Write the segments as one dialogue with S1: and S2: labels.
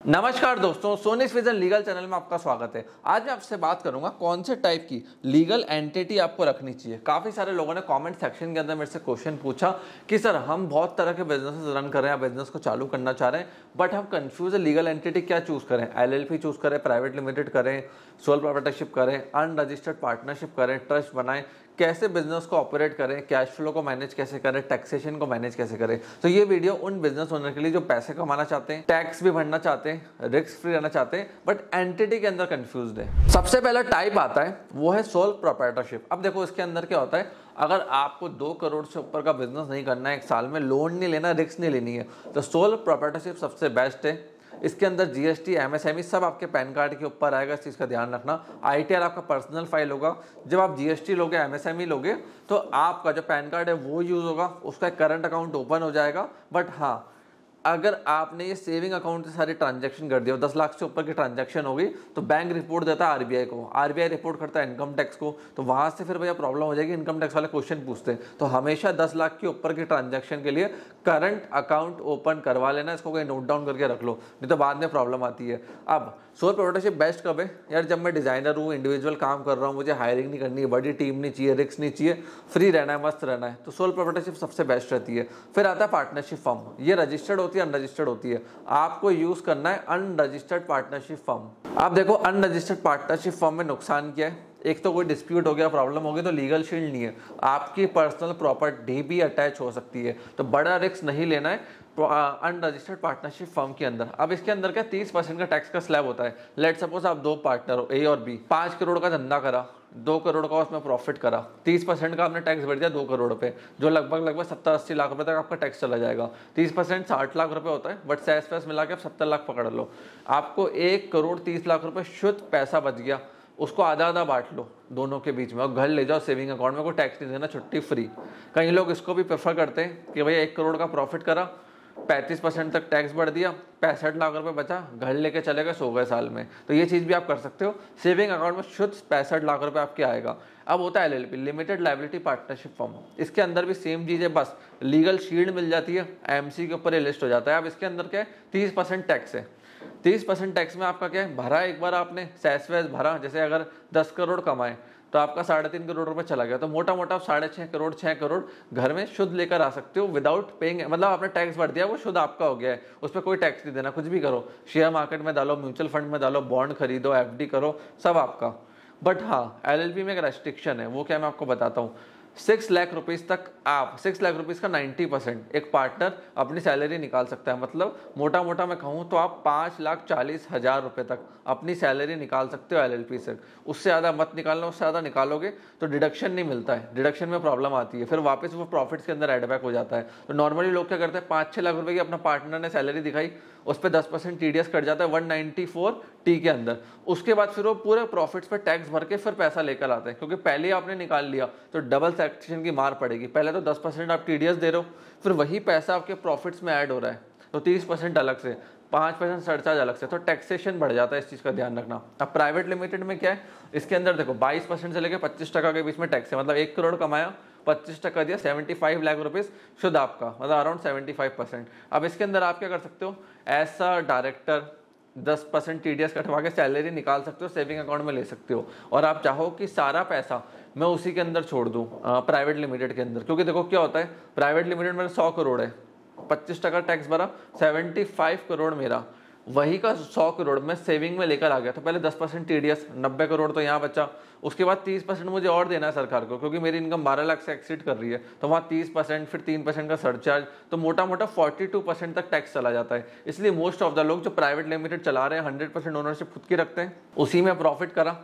S1: नमस्कार दोस्तों, Sonis vision legal channel में आपका स्वागत है। आज मैं आपसे बात करूंगा कौन से टाइप की लीगल एंटिटी आपको रखनी चाहिए। काफ़ी सारे लोगों ने कमेंट सेक्शन के अंदर मेरे से क्वेश्चन पूछा कि सर हम बहुत तरह के बिजनेस रन कर रहे हैं, बिजनेस को चालू करना चाह रहे हैं, बट हम कंफ्यूज है लीगल एंटिटी क्या चूज़ करें। LLP चूज़ करें, प्राइवेट लिमिटेड करें, सोल प्रोप्राइटरशिप करें, अनरजिस्टर्ड पार्टनरशिप करें, ट्रस्ट बनाएं, कैसे बिजनेस को ऑपरेट करें, कैश फ्लो को मैनेज कैसे करें, टैक्सेशन को मैनेज कैसे करें। तो ये वीडियो उन बिजनेस ओनर के लिए जो पैसे कमाना चाहते हैं, टैक्स भी भरना चाहते हैं, रिस्क फ्री रहना चाहते हैं, बट एंटिटी के अंदर कंफ्यूज्ड है। सबसे पहला टाइप आता है वो है सोल प्रोप्राइटरशिप। अब देखो इसके अंदर क्या होता है, अगर आपको 2 करोड़ से ऊपर का बिजनेस नहीं करना है, एक साल में लोन नहीं लेना, रिस्क नहीं लेनी है, तो सोल प्रोप्राइटरशिप सबसे बेस्ट है। इसके अंदर GST, MSME सब आपके पैन कार्ड के ऊपर आएगा, इस चीज़ का ध्यान रखना। ITR आपका पर्सनल फाइल होगा। जब आप GST लोगे, MSME लोगे, तो आपका जो पैन कार्ड है वो यूज़ होगा, उसका करंट अकाउंट ओपन हो जाएगा। बट हाँ, अगर आपने ये सेविंग अकाउंट से सारी ट्रांजैक्शन कर दिया, 10 लाख से ऊपर की ट्रांजैक्शन होगी, तो बैंक रिपोर्ट देता है RBI को, RBI रिपोर्ट करता है इनकम टैक्स को, तो वहाँ से फिर भैया प्रॉब्लम हो जाएगी। इनकम टैक्स वाले क्वेश्चन पूछते हैं, तो हमेशा 10 लाख के ऊपर की ट्रांजैक्शन के लिए करंट अकाउंट ओपन करवा लेना। इसको कोई नोट डाउन करके रख लो, नहीं तो बाद में प्रॉब्लम आती है। अब सोल प्रोप्राइटरशिप बेस्ट कब है यार? जब मैं डिजाइनर हूँ, इंडिविजुअल काम कर रहा हूँ, मुझे हायरिंग नहीं करनी है, बड़ी टीम नहीं चाहिए, रिस्क नहीं चाहिए, फ्री रहना है, मस्त रहना है, तो सोल प्रोप्राइटरशिप सबसे बेस्ट रहती है। फिर आता है पार्टनरशिप फर्म। ये रजिस्टर्ड होती है, अनरजिस्टर्ड होती है। आपको यूज करना है अनरजिस्टर्ड पार्टनरशिप फर्म। आप देखो अनरजिस्टर्ड पार्टनरशिप फर्म में नुकसान क्या है? एक तो कोई डिस्प्यूट हो गया, प्रॉब्लम हो गई, तो लीगल शील्ड नहीं है, आपकी पर्सनल प्रॉपर्टी भी अटैच हो सकती है, तो बड़ा रिस्क नहीं लेना है अनरजिस्टर्ड पार्टनरशिप फर्म के अंदर। अब इसके अंदर क्या 30% का टैक्स का स्लैब होता है। लेट सपोज आप 2 पार्टनर हो, A और B, 5 करोड़ का धंधा करा, 2 करोड़ का उसमें प्रॉफिट करा, 30% का आपने टैक्स भर दिया 2 करोड़ पे, जो लगभग 70-80 लाख रुपए तक आपका टैक्स चला जाएगा। 30% 60 लाख रुपए होता है, बट सेस फैस मिला के आप 70 लाख पकड़ लो। आपको 1 करोड़ 30 लाख रुपए शुद्ध पैसा बच गया, उसको आधा आधा बांट लो दोनों के बीच में और घर ले जाओ सेविंग अकाउंट में, कोई टैक्स नहीं देना, छुट्टी फ्री। कई लोग इसको भी प्रेफर करते हैं कि भैया 1 करोड़ का प्रॉफिट करा, 35% तक टैक्स बढ़ दिया, 65 लाख रुपए बचा, घर लेके चले गए, सो गए साल में। तो ये चीज़ भी आप कर सकते हो। सेविंग अकाउंट में शुद्ध 65 लाख रुपए आपके आएगा। अब होता है LLP, limited liability partnership firm. इसके अंदर भी सेम चीज़ है, बस लीगल शील्ड मिल जाती है, IMC के ऊपर ये लिस्ट हो जाता है। अब इसके अंदर क्या है, 30% टैक्स है। 30% टैक्स में आपका क्या है, भरा एक बार आपने सेस वैस भरा, जैसे अगर 10 करोड़ कमाए तो आपका 3.5 करोड़ रुपए चला गया, तो मोटा मोटा आप 6.5 करोड़ 6 करोड़ घर में शुद्ध लेकर आ सकते हो विदाउट पेइंग। मतलब आपने टैक्स भर दिया, वो शुद्ध आपका हो गया है, उस पर कोई टैक्स नहीं देना। कुछ भी करो, शेयर मार्केट में डालो, म्यूचुअल फंड में डालो, बॉन्ड खरीदो, FD करो, सब आपका। बट हाँ, LLP में एक रेस्ट्रिक्शन है, वो क्या मैं आपको बताता हूँ। 6 लाख रुपीस तक आप 6 लाख रुपीस का 90% एक पार्टनर अपनी सैलरी निकाल सकता है। मतलब मोटा मोटा मैं कहूँ तो आप 5,40,000 रुपये तक अपनी सैलरी निकाल सकते हो LLP से। उससे ज़्यादा मत निकालना, उससे ज़्यादा निकालोगे तो डिडक्शन नहीं मिलता है, डिडक्शन में प्रॉब्लम आती है, फिर वापस वो प्रॉफिट्स के अंदर एडबैक हो जाता है। तो नॉर्मली लोग क्या करते हैं, 5-6 लाख रुपये की अपना पार्टनर ने सैलरी दिखाई, उस पर 10% TDS कट जाता है 194T के अंदर। उसके बाद फिर वो पूरे प्रॉफिट्स पर टैक्स भर के फिर पैसा लेकर आते हैं, क्योंकि पहले ही आपने निकाल लिया तो डबल टैक्सेशन की मार पड़ेगी। पहले तो 10% आप TDS दे रहे हो, फिर वही पैसा आपके प्रॉफिट्स में ऐड हो रहा है, तो 30% अलग से, 5% सरचार्ज अलग से, तो टैक्सेशन बढ़ जाता है। इस चीज़ का ध्यान रखना। अब प्राइवेट लिमिटेड में क्या है, इसके अंदर देखो 22% से लेकर 25% के बीच में टैक्स है। मतलब 1 करोड़ कमाया, 25% दिया, 75 लाख रुपीज़ शुद्ध आपका, मतलब अराउंड 75%। अब इसके अंदर आप क्या कर सकते हो, ऐसा डायरेक्टर 10% TDS कटवा के सैलरी निकाल सकते हो, सेविंग अकाउंट में ले सकते हो। और आप चाहो कि सारा पैसा मैं उसी के अंदर छोड़ दूँ, प्राइवेट लिमिटेड के अंदर, क्योंकि देखो क्या होता है, प्राइवेट लिमिटेड में 100 करोड़ है, 25% टैक्स भरा, 75 करोड़ मेरा, वही का 100 करोड़ मैं सेविंग में लेकर आ गया। तो पहले 10% TDS, 90 करोड़ तो यहाँ बचा। उसके बाद 30% मुझे और देना है सरकार को, क्योंकि मेरी इनकम 12 लाख से एक्सीड कर रही है, तो वहाँ 30%, फिर 3% का सरचार्ज, तो मोटा मोटा 42% तक टैक्स चला जाता है। इसलिए मोस्ट ऑफ द लोग जो प्राइवेट लिमिटेड चला रहे हैं, 100% ओनरशिप खुद की रखते हैं, उसी में प्रॉफिट करा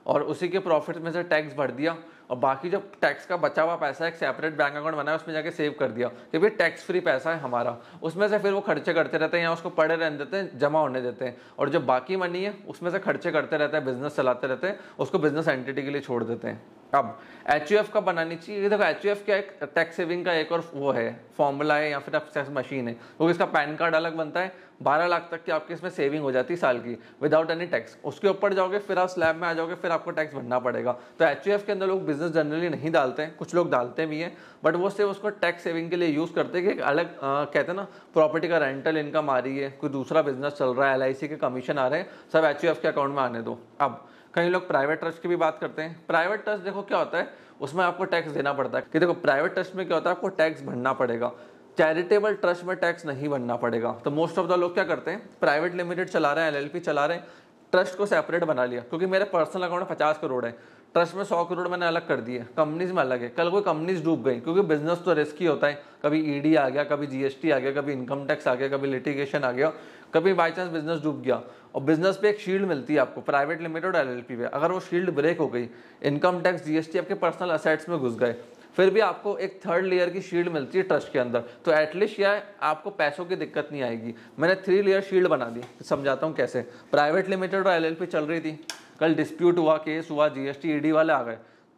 S1: और उसी के प्रॉफिट में से टैक्स भर दिया, और बाकी जो टैक्स का बचा हुआ पैसा एक सेपरेट बैंक अकाउंट बनाया, उसमें जाके सेव कर दिया कि भाई टैक्स फ्री पैसा है हमारा। उसमें से फिर वो खर्चे करते रहते हैं, या उसको पड़े रहने देते हैं, जमा होने देते हैं, और जो बाकी मनी है उसमें से खर्चे करते रहते हैं, बिजनेस चलाते रहते हैं, उसको बिजनेस एंटिटी के लिए छोड़ देते हैं। अब एच का बनानी चाहिए। ये देखो एच क्या एक टैक्स सेविंग का एक और वो है फॉर्मूला है या फिर टैक्स मशीन है, क्योंकि इसका पैन कार्ड अलग बनता है। 12 लाख तक की आपकी इसमें सेविंग हो जाती है साल की विदाउट एनी टैक्स। उसके ऊपर जाओगे फिर आप स्लैब में आ जाओगे, फिर आपको टैक्स भरना पड़ेगा। तो एच के अंदर लोग बिजनेस जनरली नहीं डालते हैं, कुछ लोग डालते भी हैं, बट वो सिर्फ उसको टैक्स सेविंग के लिए यूज़ करते हैं कि एक अलग कहते हैं ना प्रॉपर्टी का रेंटल इनकम आ रही है, कोई दूसरा बिजनेस चल रहा है, LIC के कमीशन आ रहे हैं, सब एच के अकाउंट में आने दो। अब कई लोग प्राइवेट ट्रस्ट की भी बात करते हैं। प्राइवेट ट्रस्ट देखो क्या होता है, उसमें आपको टैक्स देना पड़ता है कि देखो प्राइवेट ट्रस्ट में क्या होता है, आपको टैक्स भरना पड़ेगा। चैरिटेबल ट्रस्ट में टैक्स नहीं भरना पड़ेगा। तो मोस्ट ऑफ द लोग क्या करते हैं, प्राइवेट लिमिटेड चला रहे हैं, LLP चला रहे हैं, ट्रस्ट को सेपरेट बना लिया, क्योंकि मेरे पर्सनल अकाउंट में 50 करोड़ है, ट्रस्ट में 100 करोड़ मैंने अलग कर दिए, कंपनीज में अलग है। कल कोई कंपनीज डूब गई, क्योंकि बिजनेस तो रिस्की होता है, कभी ED आ गया, कभी GST आ गया, कभी इनकम टैक्स आ गया, कभी लिटिगेशन आ गया, कभी बाई चांस बिजनेस डूब गया। और बिजनेस पे एक शील्ड मिलती है आपको प्राइवेट लिमिटेड और LLP पे, अगर वो शील्ड ब्रेक हो गई, इनकम टैक्स GST आपके पर्सनल असेट्स में घुस गए, फिर भी आपको एक थर्ड लेयर की शील्ड मिलती है ट्रस्ट के अंदर। तो एटलीस्ट यह आपको पैसों की दिक्कत नहीं आएगी। मैंने 3 लेयर शील्ड बना दी, समझाता हूँ कैसे। प्राइवेट लिमिटेड और LLP चल रही थी, कल डिस्प्यूट हुआ, केस हुआ, GST ED वाले आ गए,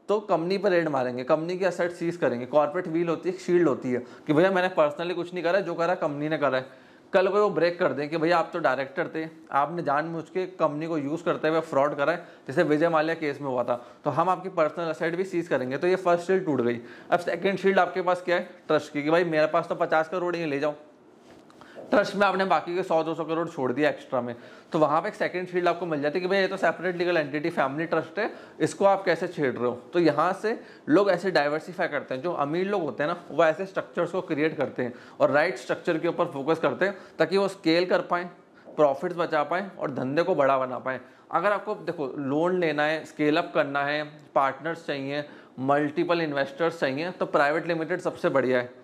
S1: तो कंपनी पर रेड मारेंगे, कंपनी की असेट सीज करेंगे। कॉर्पोरेट व्हील होती है, शील्ड होती है कि भैया मैंने पर्सनली कुछ नहीं करा, जो करा कंपनी ने करा है। कल को वो ब्रेक कर दें कि भैया आप तो डायरेक्टर थे, आपने जानबूझ के कंपनी को यूज़ करते हुए फ्रॉड करा है, जैसे विजय माल्या केस में हुआ था, तो हम आपकी पर्सनल असेट भी सीज करेंगे। तो ये फर्स्ट शील्ड टूट गई। अब सेकंड शील्ड आपके पास क्या है, ट्रस्ट की, कि भाई मेरे पास तो 50 करोड़ ही ले जाओ, ट्रस्ट में आपने बाकी के 100-200 करोड़ छोड़ दिया एक्स्ट्रा में, तो वहाँ पे एक सेकंड शील्ड आपको मिल जाती है कि भाई ये तो separate legal entity family trust है, इसको आप कैसे छेड़ रहे हो। तो यहाँ से लोग ऐसे डाइवर्सिफाई करते हैं, जो अमीर लोग होते हैं ना, वो ऐसे स्ट्रक्चर्स को क्रिएट करते हैं और राइट स्ट्रक्चर के ऊपर फोकस करते हैं, ताकि वो स्केल कर पाएँ, प्रॉफिट्स बचा पाएँ और धंधे को बड़ा बना पाएँ। अगर आपको देखो लोन लेना है, स्केल अप करना है, पार्टनर्स चाहिए, मल्टीपल इन्वेस्टर्स चाहिए, तो प्राइवेट लिमिटेड सबसे बढ़िया है।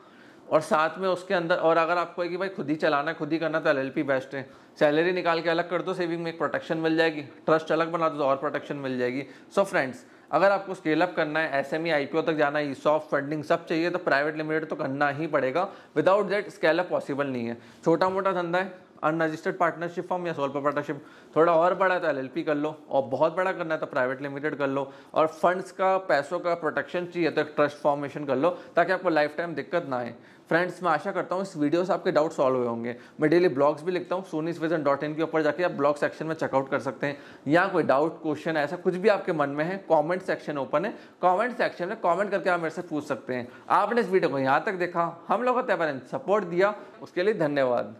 S1: और साथ में उसके अंदर, और अगर आपको है कि भाई खुद ही चलाना है, खुद ही करना, तो LLP बेस्ट है। सैलरी निकाल के अलग कर दो, सेविंग में एक प्रोटेक्शन मिल जाएगी, ट्रस्ट अलग बना दो तो और प्रोटेक्शन मिल जाएगी। सो फ्रेंड्स, अगर आपको स्केल अप करना है, SME IPO तक जाना है, ESOP फंडिंग सब चाहिए, तो प्राइवेट लिमिटेड तो करना ही पड़ेगा। Without that scale up possible नहीं है। छोटा मोटा धंधा है, अनरजिस्टर्ड पार्टनरशिप फॉर्म या सोल प्रोप्राइटरशिप, थोड़ा और बड़ा है तो LLP कर लो, और बहुत बड़ा करना है तो प्राइवेट लिमिटेड कर लो, और फंड्स का, पैसों का प्रोटेक्शन चाहिए तो एक ट्रस्ट फॉर्मेशन कर लो, ताकि आपको लाइफ टाइम दिक्कत ना आए। फ्रेंड्स, मैं आशा करता हूँ इस वीडियो से आपके डाउट सॉल्व हुए होंगे। मैं डेली ब्लॉग्स भी लिखता हूँ, sonisvision.in के ऊपर जाके आप ब्लॉग सेक्शन में चेकआउट कर सकते हैं। या कोई डाउट, क्वेश्चन, ऐसा कुछ भी आपके मन में है, कमेंट सेक्शन ओपन है, कमेंट सेक्शन में कमेंट करके आप मेरे से पूछ सकते हैं। आपने इस वीडियो को यहाँ तक देखा, हम लोगों को सपोर्ट दिया, उसके लिए धन्यवाद।